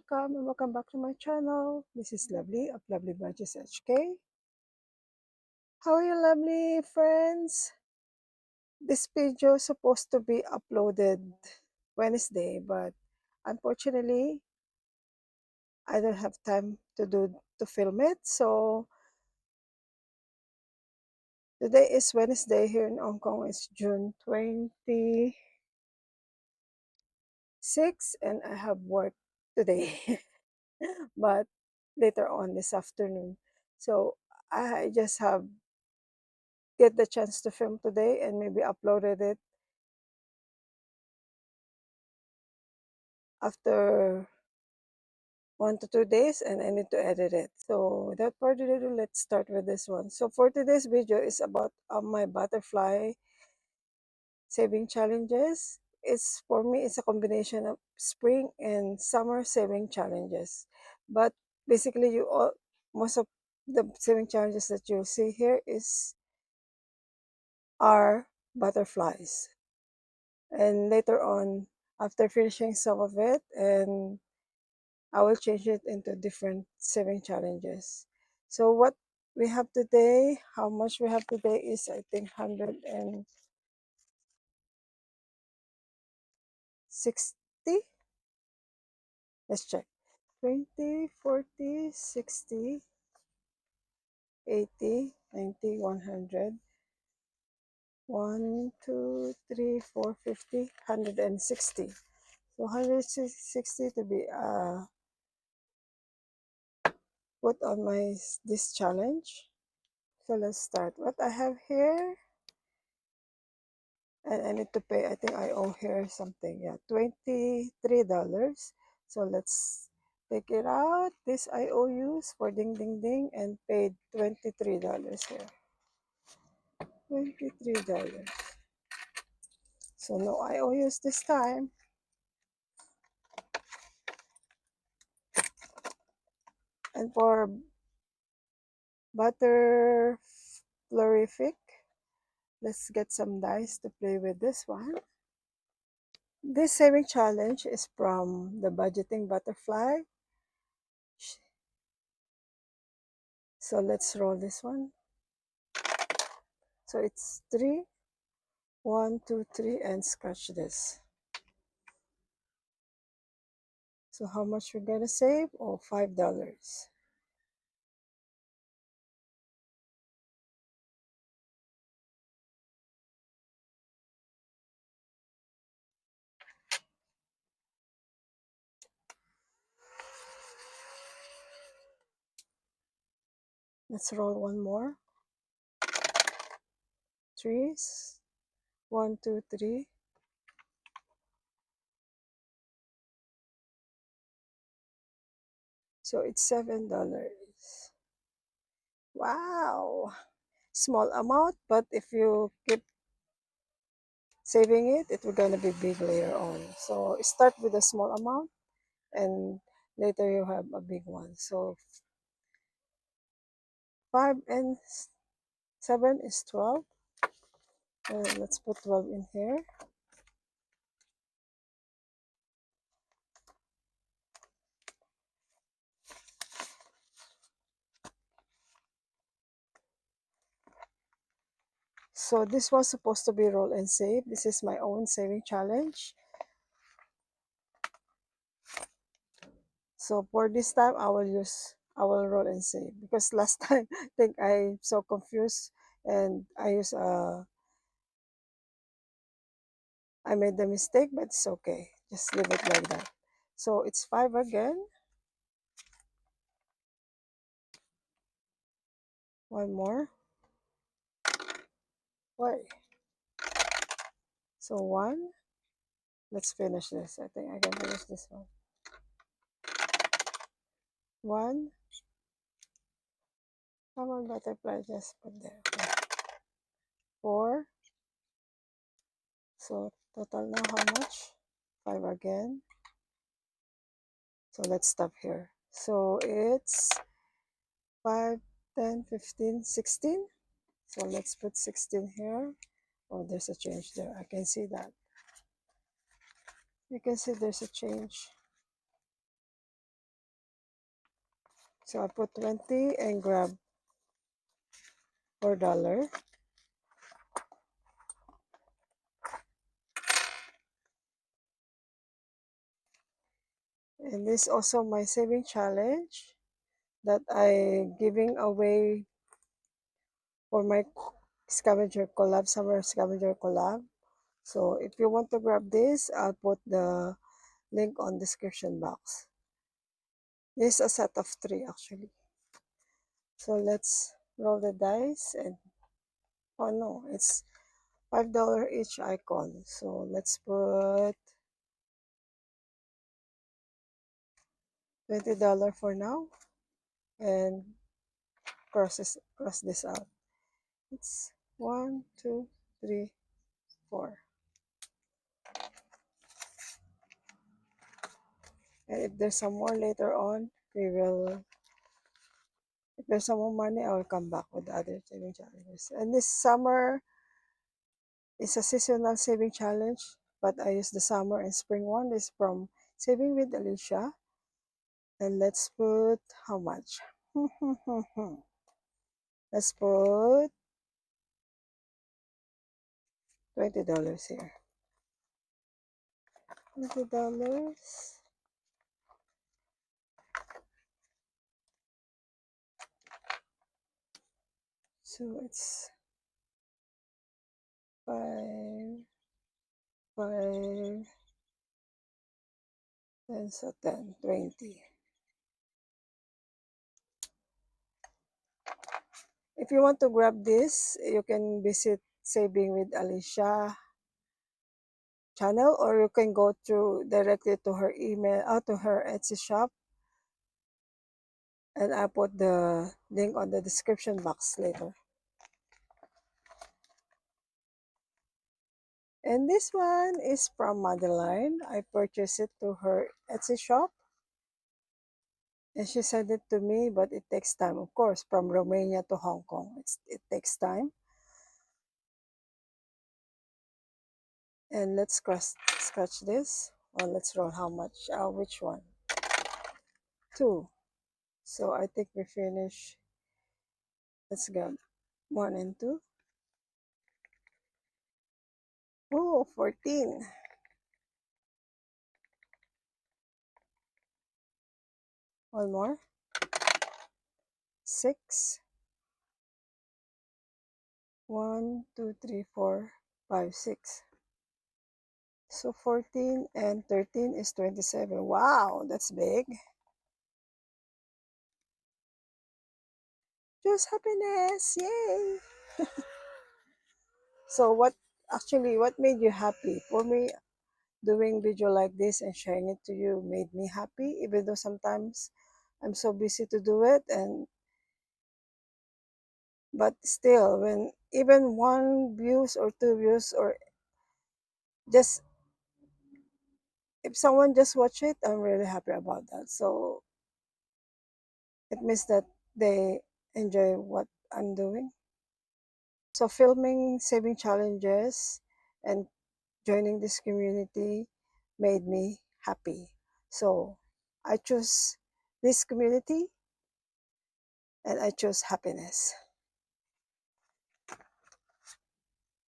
welcome and welcome back to my channel. This is Lovely of Lovely Bunches HK. How are you, lovely friends? This video is supposed to be uploaded Wednesday, but unfortunately, I don't have time to film it. So today is Wednesday here in Hong Kong. It's June 26, and I have work today, but later on this afternoon. So I just have get the chance to film today and maybe uploaded it after 1 to 2 days, and I need to edit it. So without further ado, let's start with this one. So for today's video is about my butterfly saving challenges. It's for me, it's a combination of spring and summer saving challenges. But basically most of the saving challenges that you'll see here are butterflies. And later on, after finishing some of it, and I will change it into different saving challenges. So what we have today, how much we have today is, I think, 160. Let's check. 20, 40, 60, 80, 90, 100, 1, 2, 3, 4, 50, 160. So 160 to be put on this challenge. So let's start. What I have here, and I need to pay, I think I owe here something. Yeah, $23. So let's take it out. This IOUs for ding ding ding, and paid $23 here. $23. So no IOUs this time. And for butter florific, let's get some dice to play with this one. This saving challenge is from the Budgeting Butterfly. So let's roll this one. So it's 3, 1, 2, 3, and scratch this. So how much we're gonna save? Oh, $5. Let's roll one more. Threes. 1, 2, 3. So it's $7. Wow! Small amount, but if you keep saving it, it will gonna be big later on. So start with a small amount, and later you have a big one. So 5 and 7 is 12. Let's put 12 in here. So this was supposed to be roll and save. This is my own saving challenge. So for this time, I will roll and save, because last time I think I'm so confused, and I made the mistake, but it's okay. Just leave it like that. So it's 5 again. One more. Why? So 1. Let's finish this. I think I can finish this one. 1. Come on, butterfly, just put there. Okay. 4. So total now how much? 5 again. So let's stop here. So it's 5, 10, 15, 16. So let's put 16 here. Oh, there's a change there. I can see that. You can see there's a change. So I put 20 and grab $4. And this is also my saving challenge that I giving away for my scavenger collab, summer scavenger collab. So if you want to grab this, I'll put the link on description box. This is a set of 3 actually. So let's roll the dice and oh no, it's $5 each icon. So let's put $20 for now and cross this out. It's 1, 2, 3, 4. And if there's some more later on, we will. If there's some more money, I will come back with the other saving challenges. And this summer is a seasonal saving challenge, but I use the summer and spring one. This is from Saving with Alicia. And let's put how much? Let's put $20 here. $20. So it's 5, 5, 10, so 10, 20. If you want to grab this, you can visit Saving with Alicia channel, or you can go through directly to her email, to her Etsy shop, and I'll put the link on the description box later. And this one is from Madeline. I purchased it to her Etsy shop, and she sent it to me, but it takes time, of course, from Romania to Hong Kong. It takes time. And let's scratch this. Well, let's roll how much. Which one? 2. So I think we finish. Let's go. 1 and 2. Oh, 14. One more. 6. 1, 2, 3, 4, 5, 6. So 14 and 13 is 27. Wow, that's big. Just happiness. Yay. So what made you happy? For me, doing video like this and sharing it to you made me happy, even though sometimes I'm so busy to do it, and but still, when even 1 views or 2 views, or just if someone just watch it, I'm really happy about that. So it means that they enjoy what I'm doing. So filming saving challenges and joining this community made me happy. So I choose this community and I choose happiness.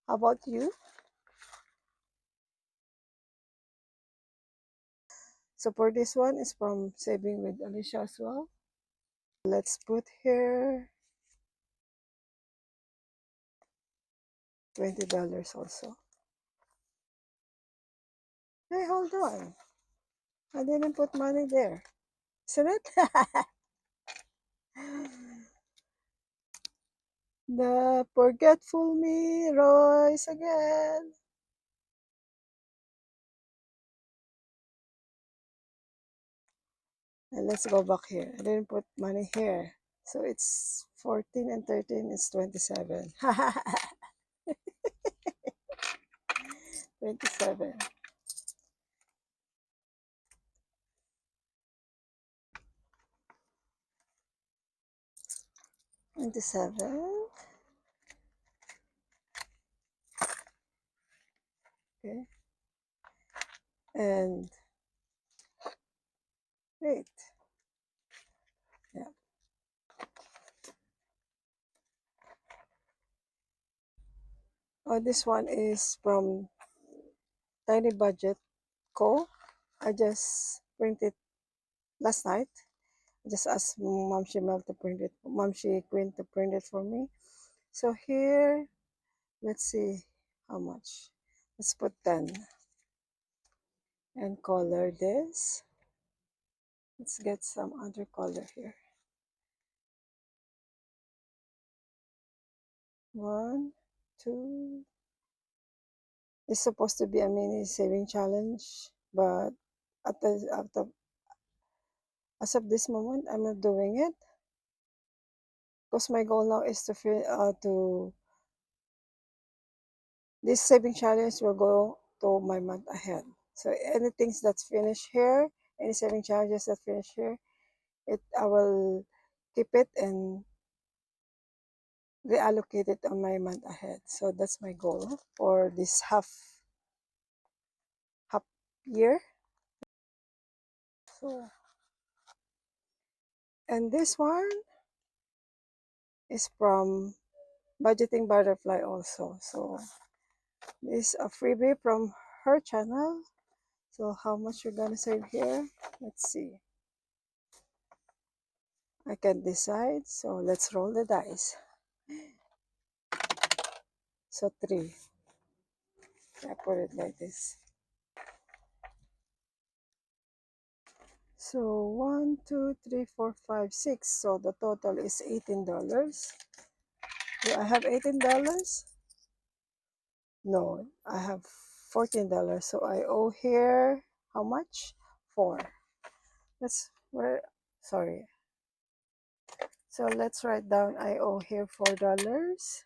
How about you? So for this one is from Saving with Alicia as well. Let's put here $20 also. Hey, hold on. I didn't put money there. Isn't it? The forgetful me, Royce again. And let's go back here. I didn't put money here. So it's 14 and 13 is 27. 27. 27. Okay. And wait. Yeah. This one is from Tiny Budget Co. I just printed last night. I just asked Mom Shimel to print it, Mom She Queen to print it for me. So here, let's see how much. Let's put 10 and color this. Let's get some other color here. One, two. It's supposed to be a mini saving challenge, but as of this moment, I'm not doing it because my goal now is to this saving challenge will go to my month ahead. So anything that's finished here, any saving challenges that finish here, I will keep it and reallocate it on my month ahead. So that's my goal for this half year. So, and this one is from Budgeting Butterfly also. So this is a freebie from her channel. So how much you're gonna save here? Let's see. I can't decide. So let's roll the dice. So 3. I put it like this. So 1, 2, 3, 4, 5, 6. So the total is $18. Do I have $18? No, I have $14. So I owe here how much? 4. That's where, sorry. So let's write down I owe here $4.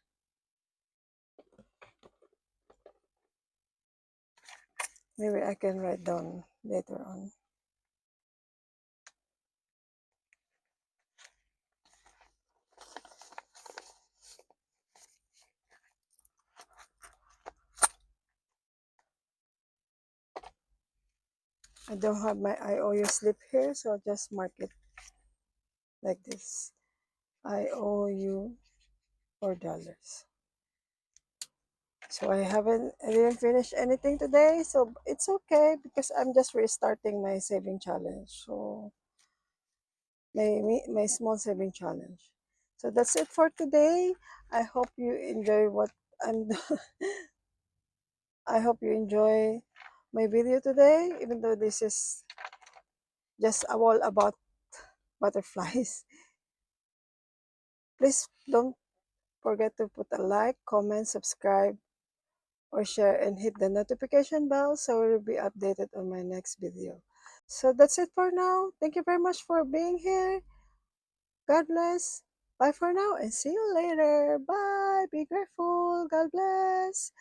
Maybe I can write down later on. I don't have my IOU slip here, so I'll just mark it like this. I owe you $4. So I didn't finish anything today, so it's okay because I'm just restarting my saving challenge. So my small saving challenge. So that's it for today. I hope you enjoy what I'm I hope you enjoy my video today, even though this is just all about butterflies. Please don't forget to put a like, comment, subscribe, or share, and hit the notification bell so you'll be updated on my next video. So that's it for now. Thank you very much for being here. God bless. Bye for now and see you later. Bye. Be grateful. God bless.